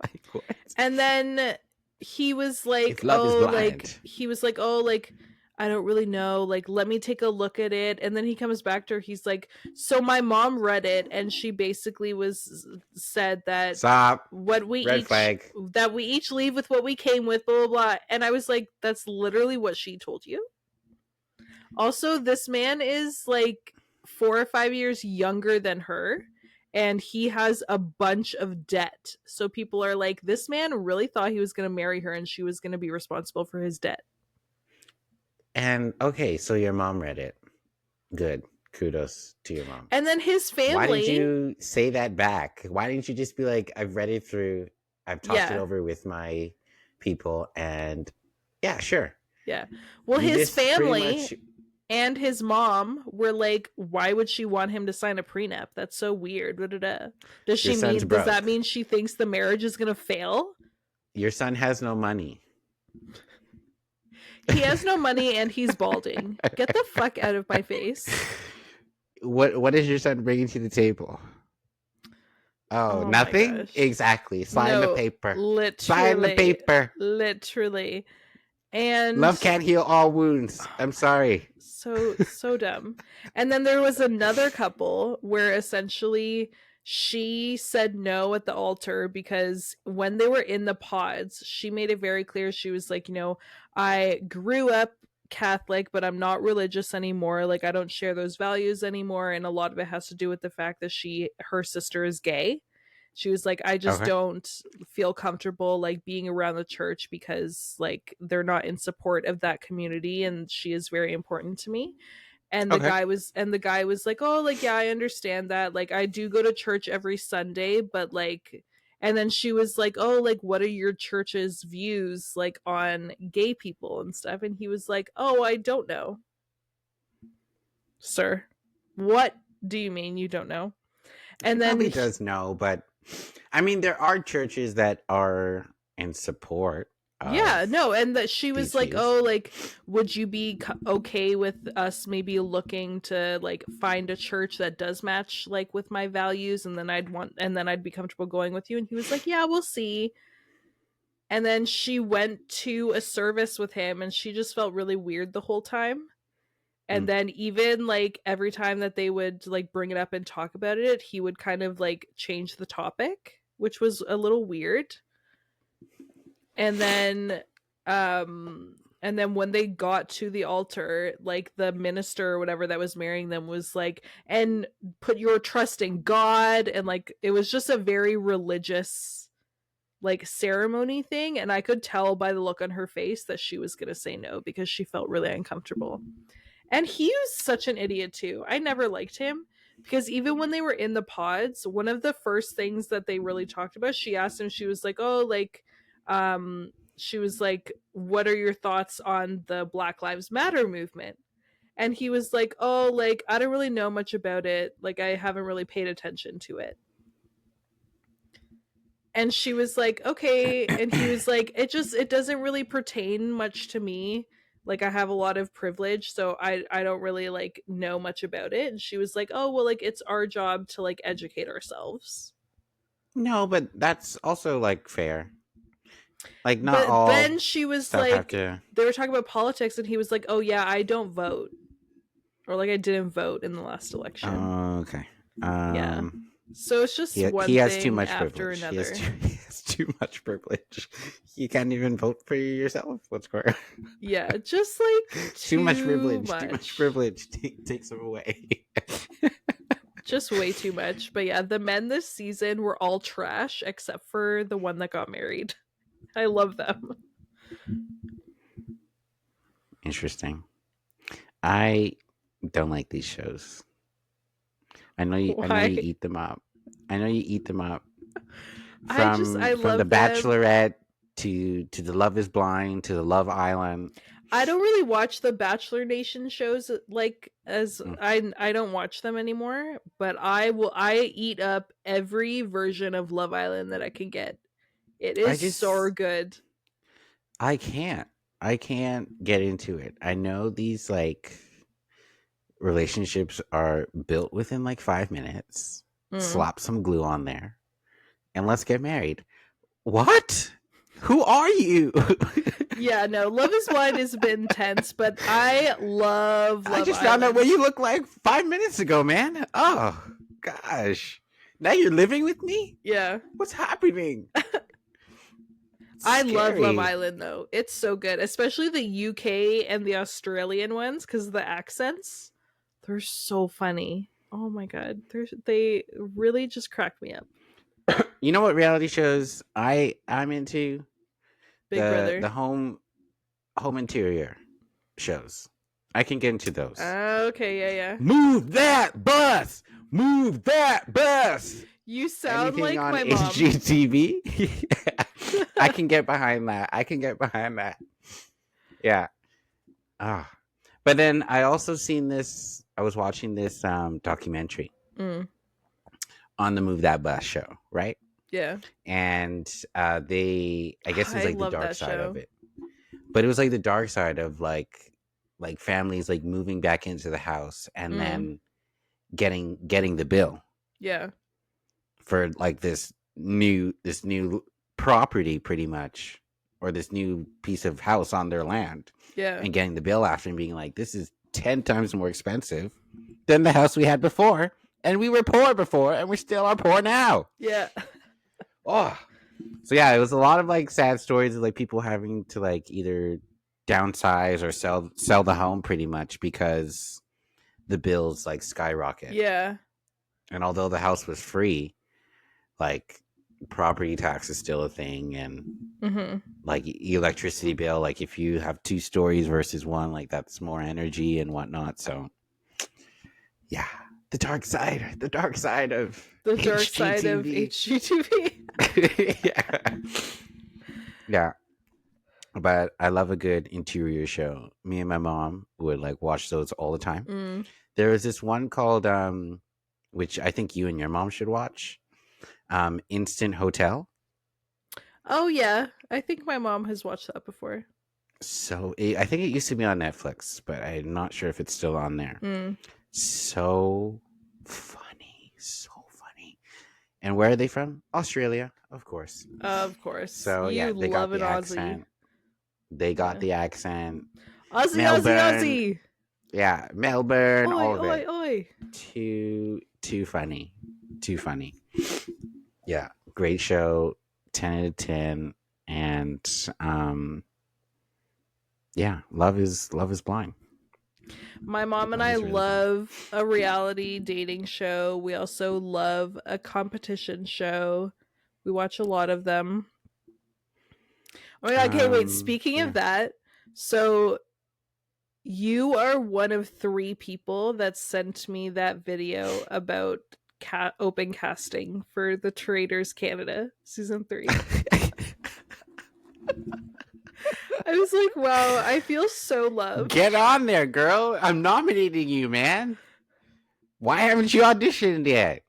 Like what? And then he was like, If love is "Oh, like blind. he was like, oh, like I don't really know. Like, let me take a look at it." And then he comes back to her. He's like, "So my mom read it, and she basically was said that Stop. what we Red each flag. that we each leave with what we came with, blah blah blah." And I was like, "That's literally what she told you." Also, this man is like 4 or 5 years younger than her, and he has a bunch of debt. So people are like, this man really thought he was going to marry her and she was going to be responsible for his debt. And okay, so your mom read it. Good. Kudos to your mom. And then his Why did family, you say that back? Why didn't you just be like, I've read it through, I've talked it yeah, over with my people, and yeah, sure. yeah. Well, You his just pretty family much, and his mom were like, why would she want him to sign a prenup? That's so weird. Da-da-da. your son's Does that broke. mean she thinks the marriage is going to fail? Your son has no money. He has no money and he's balding. Get the fuck out of my face. What is your son bringing to the table? Oh, Oh my nothing? gosh. Exactly. Sign the No, paper. Sign the literally. paper. Literally. And Love can't heal all wounds. oh I'm my god. sorry. So dumb. And then there was another couple where essentially she said no at the altar because when they were in the pods, she made it very clear. She was like, I grew up Catholic, but I'm not religious anymore. Like, I don't share those values anymore. And a lot of it has to do with the fact that her sister is gay. She was like, I just Okay. don't feel comfortable like being around the church because like they're not in support of that community, and she is very important to me. And Okay. the guy was like, oh, like, yeah, I understand that, like, I do go to church every Sunday, but like, and then she was like, oh, like, what are your church's views like on gay people and stuff? And he was like, oh, I don't know, sir. What do you mean you don't know? He And then probably does know, but I mean, there are churches that are in support yeah, of no, and that she was these like, views. "Oh, like, would you be okay with us maybe looking to like find a church that does match like with my values, and then I'd be comfortable going with you?" And he was like, "Yeah, we'll see." And then she went to a service with him, and she just felt really weird the whole time. And Mm. then even like every time that they would like bring it up and talk about it, he would kind of like change the topic, which was a little weird. And then when they got to the altar, like the minister or whatever that was marrying them was like, and put your trust in God, and like it was just a very religious like ceremony thing, and I could tell by the look on her face that she was going to say no because she felt really uncomfortable. And he was such an idiot too. I never liked him because even when they were in the pods, one of the first things that they really talked about, she asked him, she was like, "Oh, like she was like, what are your thoughts on the Black Lives Matter movement?" And he was like, "Oh, like I don't really know much about it. Like I haven't really paid attention to it." And she was like, okay. And he was like, it doesn't really pertain much to me. Like I have a lot of privilege, so I don't really like know much about it. And she was like, oh, well, like it's our job to like educate ourselves. No, but that's also like fair. Like, not But all then she was stuff have like, to. they were talking about politics, and he was like, oh yeah, I don't vote, or like I didn't vote in the last election. Okay. Yeah. Um, So it's just he one has too thing much after privilege. another. He has too much privilege. You can't even vote for yourself. What's going on? Yeah, just like Too much too privilege. Too much much. privilege takes them away. Just way too much. But yeah, the men this season were all trash except for the one that got married. I love them. Interesting. I don't like these shows. I know you. I know you Why? eat them up. I know you eat them up. I From the love them. Bachelorette to the Love Is Blind to the Love Island. I don't really watch the Bachelor Nation shows like as Mm. I don't watch them anymore, but I eat up every version of Love Island that I can get. It I is so just good. I can't. I can't get into it. I know these like relationships are built within like 5 minutes. Mm. Slap some glue on there and let's get married. What? Who are you? Yeah, no, Love is Blind is a bit intense, but I love I Love just found out what Island. you look like 5 minutes ago, man. Oh gosh. Now you're living with me? Yeah. What's happening? It's I love Love scary. Island though. It's so good, especially the UK and the Australian ones because the accents. They're so funny. Oh my god, they really just crack me up. You know what reality shows I'm into? Big The Brother. home interior shows. I can get into those. Okay, yeah, yeah. Move that bus. Move that bus. You sound Anything like on my mom. HGTV, I can get behind that. I can get behind that. Yeah. Ah. But then I also seen this. I was watching this documentary Mm, on the Move That Bus show, right? yeah, And I guess it was I like the love dark that side of show. it. But it was like the dark side of like families like moving back into the house and Mm, then getting the bill yeah, for like this new property pretty much, or this new piece of house on their land, yeah, and getting the bill after and being like, this is 10 times more expensive than the house we had before, and we were poor before and we still are poor now. yeah, Oh, so yeah, it was a lot of like sad stories of like people having to like either downsize or sell the home pretty much because the bills like skyrocket. yeah. And although the house was free, like property tax is still a thing, and Mm-hmm. like electricity bill, like if you have 2 stories versus one, like that's more energy and whatnot. So yeah, the dark side of The dark side of HGTV. HGTV. Yeah. Yeah. But I love a good interior show. Me and my mom would like watch those all the time. Mm. There was this one called which I think you and your mom should watch. Instant Hotel. Oh yeah, I think my mom has watched that before. I think it used to be on Netflix, but I'm not sure if it's still on there. Mm. So funny, so funny. And where are they from? Australia, of course. Of course, So yeah, you they got love an the Aussie. accent. They got Yeah. the accent. Aussie, Aussie, Melbourne, Aussie. yeah, Melbourne, Oi, all of oi, it. oi. Too funny, too funny. Yeah, great show. 10 out of 10, and yeah, love is blind. My mom and Love I is really blind. love a reality dating show. We also love a competition show. We watch a lot of them. Oh my god, okay, wait, speaking of Yeah. that, so you are one of 3 people that sent me that video about open casting for the Traders Canada season 3. I was like, wow, I feel so loved. Get on there, girl. I'm nominating you, man. Why haven't you auditioned yet?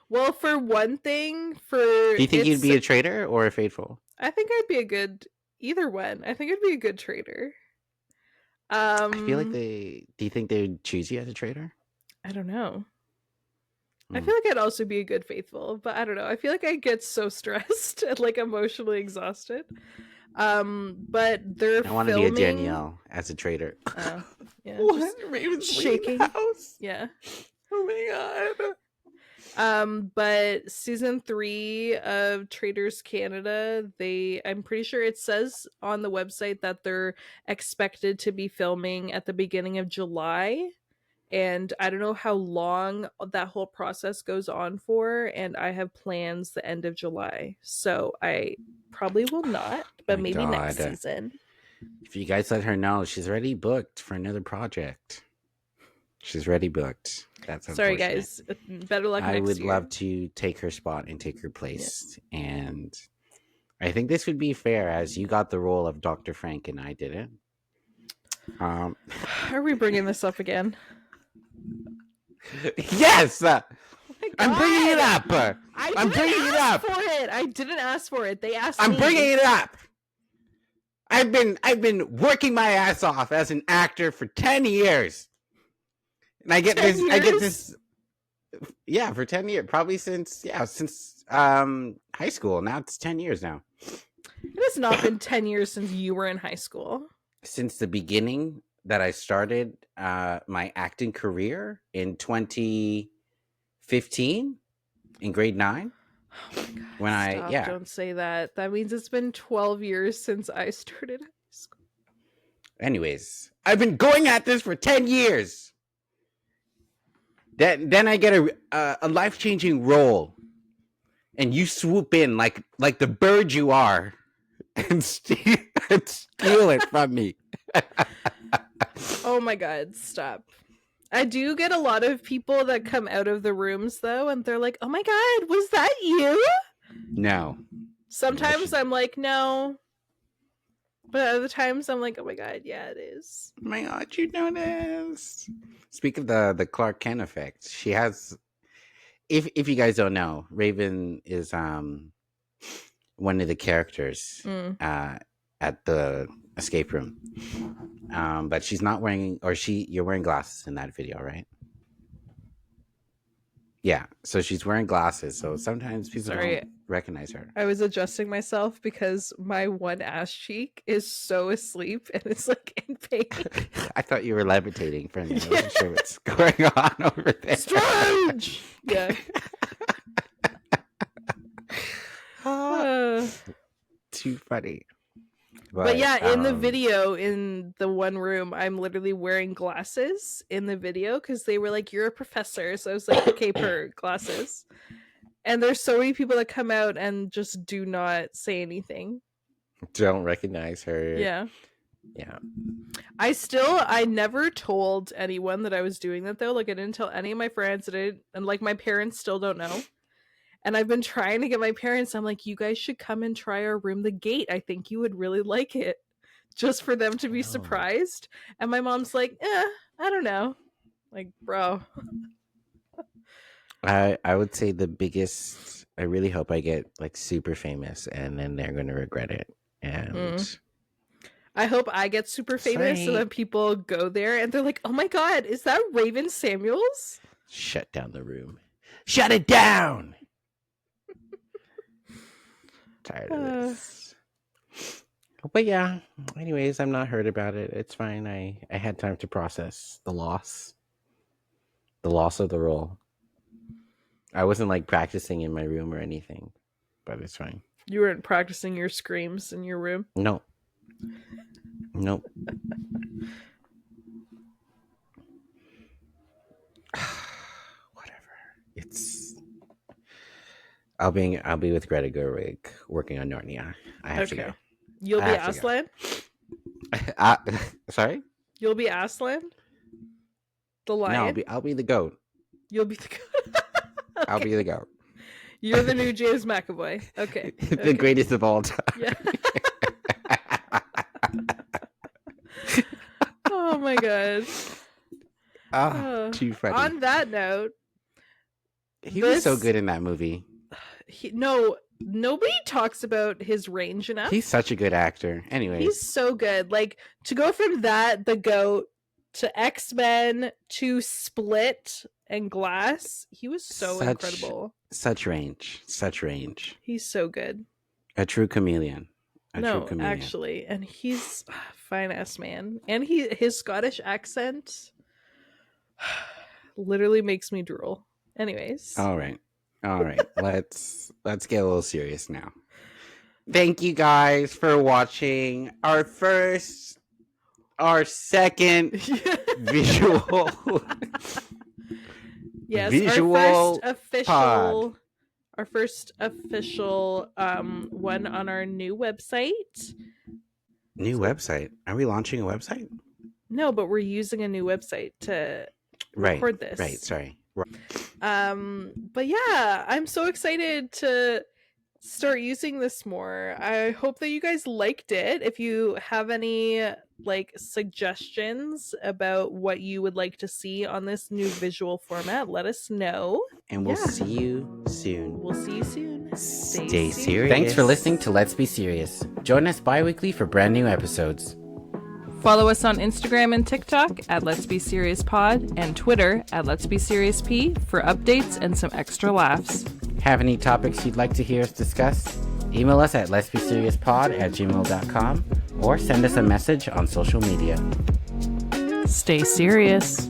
Well, for one thing, Do you think you'd be a traitor or a faithful? I think I'd be a good either one. I think I'd be a good trader. I feel like Um, do you think they'd choose you as a traitor? I don't know. I Hmm. feel like I'd also be a good faithful, but I don't know. I feel like I get so stressed and like emotionally exhausted. But they're I want to be a filming. Danielle as a traitor. Yeah, What? just Raven's leaving the shaking. house? Yeah. Oh my god. But season 3 of Traders Canada, I'm pretty sure it says on the website that they're expected to be filming at the beginning of July. And I don't know how long that whole process goes on for, and I have plans the end of July. So I probably will not, but My maybe next god. season. If you guys let her know, she's already booked for another project. She's already booked. That's Sorry unfortunate. guys. Better luck I next would year. love to take her spot and take her Yeah. place. And I think this would be fair, as you got the role of Dr. Frank and I didn't. Are we bringing this up again? Yes! Oh my I'm bringing it God! up! I'm bringing it ask up! for it. I didn't ask for it. They asked I'm me. bringing it up! I've been working my ass off as an actor for 10 years. And I get 10 this I get years? this yeah, for 10 years, probably since high school. Now it's 10 years now. It has not been 10 years since you were in high school. Since the beginning that I started my acting career in 2015 in grade 9. Oh my god, When stop. Don't say that. That means it's been 12 years since I started high school. anyways, I've been going at this for 10 years. Then I get a life-changing role, and you swoop in like the bird you are and steal it from me. Oh my god, stop. I do get a lot of people that come out of the rooms though, and they're like, "Oh my god, was that you?" No. Sometimes I'm like, "No." But other times I'm like, "Oh my god, yeah, it is." Oh my god, you noticed. Speak of the Clark Kent effect. She has, if you guys don't know, Raven is one of the characters at the escape room. But she's not wearing, or you're wearing glasses in that video, right? Yeah, so she's wearing glasses, so sometimes people don't recognize her. I was adjusting myself because my one ass cheek is so asleep and it's like in pain. I thought you were levitating for a minute. I wasn't sure what's going on over there. Strange! Yeah. Too funny. But yeah, in the video, in the one room, I'm literally wearing glasses in the video because they were like, "You're a professor." So I was like, "Okay, per glasses." And there's so many people that come out and just do not say anything. Don't recognize her. Yeah. Yeah. I never told anyone that I was doing that though. Like I didn't tell any of my friends, and like my parents still don't know. And I've been trying to get my parents, I'm like, "You guys should come and try our room, The Gate. I think you would really like it." Just for them to be surprised. And my mom's like, I don't know. Like, bro. I would say the biggest, I really hope I get like super famous and then they're going to regret it. And I hope I get super famous so that people go there and they're like, "Oh my god, is that Raven Samuels?" Shut down the room. Shut it down. Tired of this. But yeah, anyways, I'm not hurt about it. It's fine. I had time to process the loss of the role. I wasn't like practicing in my room or anything, but it's fine. You weren't practicing your screams in your room? No. Nope. Whatever. I'll be with Greta Gerwig working on Narnia. I have to go. You'll be Aslan? Sorry? You'll be Aslan? The lion? No, I'll be the goat. You'll be the goat. Okay. I'll be the goat. You're the new James McAvoy. Okay. The greatest of all time. Yeah. Oh my god. Too funny. On that note, he was so good in that movie. Nobody talks about his range enough. He's such a good actor. Anyway, he's so good. Like to go from that, the goat, to X-Men, to Split and Glass, he was so incredible. Such range. He's so good. A true chameleon. Actually, and he's a fine ass man, and his Scottish accent literally makes me drool. Anyways, all right, let's get a little serious now. Thank you guys for watching our second visual. Yes, visual our first official one on our new website. Website? Are we launching a website? No, but we're using a new website to record this. Right, sorry. But yeah, I'm so excited to start using this more. I hope that you guys liked it. If you have any like suggestions about what you would like to see on this new visual format, let us know. And we'll see you soon. We'll see you soon. Stay serious. Thanks for listening to Let's Be Serious. Join us bi-weekly for brand new episodes. Follow us on Instagram and TikTok at Let's Be Serious Pod and Twitter at Let's Be Serious P for updates and some extra laughs. Have any topics you'd like to hear us discuss? Email us at letsbeseriouspod@gmail.com or send us a message on social media. Stay serious.